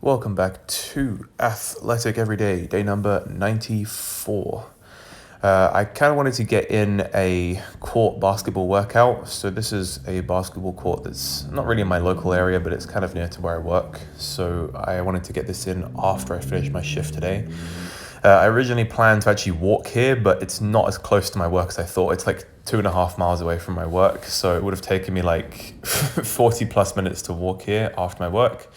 Welcome back to Athletic Everyday, day number 94. I kind of wanted to get in a court basketball workout. So this is a basketball court that's not really in my local area, but it's kind of near to where I work. So I wanted to get this in after I finish my shift today. I originally planned to actually walk here, but it's not as close to my work as I thought. It's like 2.5 miles away from my work. So it would have taken me like 40 plus minutes to walk here after my work.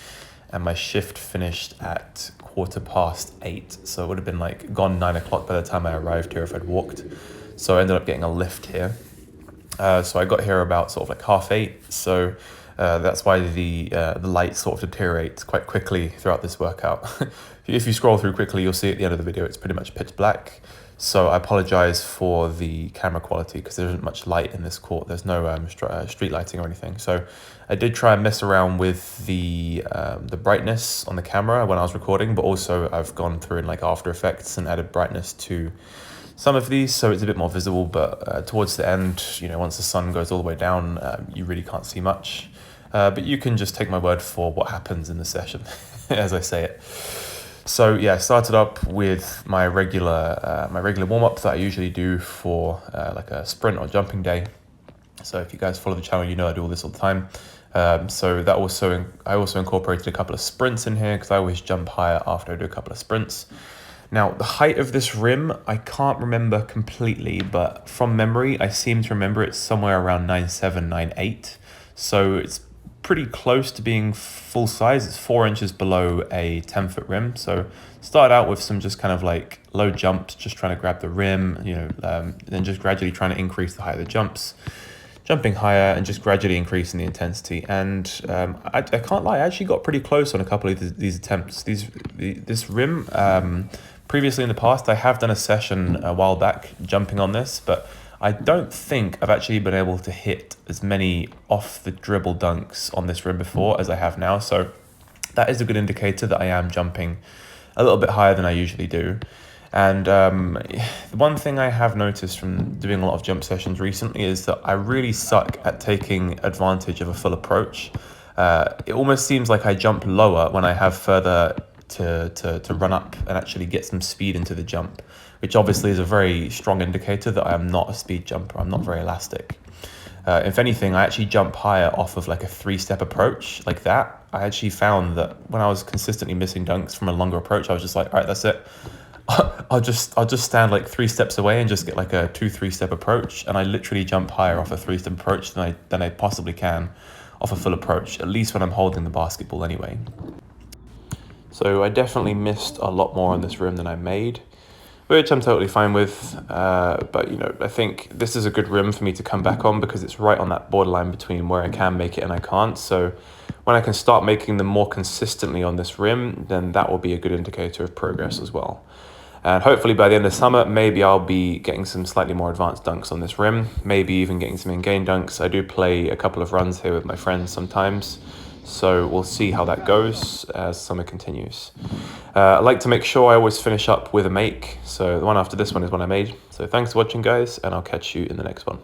And my shift finished at 8:15. So it would have been like gone 9 o'clock by the time I arrived here if I'd walked. So I ended up getting a lift here. So I got here about sort of like 8:30. So that's why the light sort of deteriorates quite quickly throughout this workout. If you scroll through quickly, you'll see at the end of the video, it's pretty much pitch black. So I apologize for the camera quality because there isn't much light in this court. There's no street lighting or anything. So I did try and mess around with the brightness on the camera when I was recording, but also I've gone through in like After Effects and added brightness to some of these, so it's a bit more visible. But towards the end, once the sun goes all the way down, you really can't see much. But you can just take my word for what happens in the session, as I say it. So yeah, I started up with my regular warm-up that I usually do for like a sprint or jumping day. So if you guys follow the channel, you know I do all this all the time. So that I also incorporated a couple of sprints in here because I always jump higher after I do a couple of sprints. Now, the height of this rim, I can't remember completely, but from memory, I seem to remember it's somewhere around 9.7, 9.8. So it's pretty close to being full size. It's 4 inches below a 10-foot rim. So started out with some just kind of like low jumps, just trying to grab the rim, then just gradually trying to increase the height of the jumps, jumping higher and just gradually increasing the intensity. And I can't lie, I actually got pretty close on a couple of these attempts. This rim, previously in the past, I have done a session a while back jumping on this, but I don't think I've actually been able to hit as many off the dribble dunks on this rim before as I have now. So that is a good indicator that I am jumping a little bit higher than I usually do. And one thing I have noticed from doing a lot of jump sessions recently is that I really suck at taking advantage of a full approach. It almost seems like I jump lower when I have further to run up and actually get some speed into the jump, which obviously is a very strong indicator that I am not a speed jumper. I'm not very elastic. If anything, I actually jump higher off of like a 3-step approach like that. I actually found that when I was consistently missing dunks from a longer approach, I was just like, all right, that's it. I'll just stand like 3 steps away and just get like a 2-3-step approach, and I literally jump higher off a 3-step approach than I possibly can off a full approach, at least when I'm holding the basketball anyway. So I definitely missed a lot more on this rim than I made, which I'm totally fine with. But I think this is a good rim for me to come back on because it's right on that borderline between where I can make it and I can't. So when I can start making them more consistently on this rim, then that will be a good indicator of progress as well. And hopefully by the end of summer, maybe I'll be getting some slightly more advanced dunks on this rim, maybe even getting some in-game dunks. I do play a couple of runs here with my friends sometimes, so we'll see how that goes as summer continues. I like to make sure I always finish up with a make, so the one after this one is one I made. So thanks for watching, guys, and I'll catch you in the next one.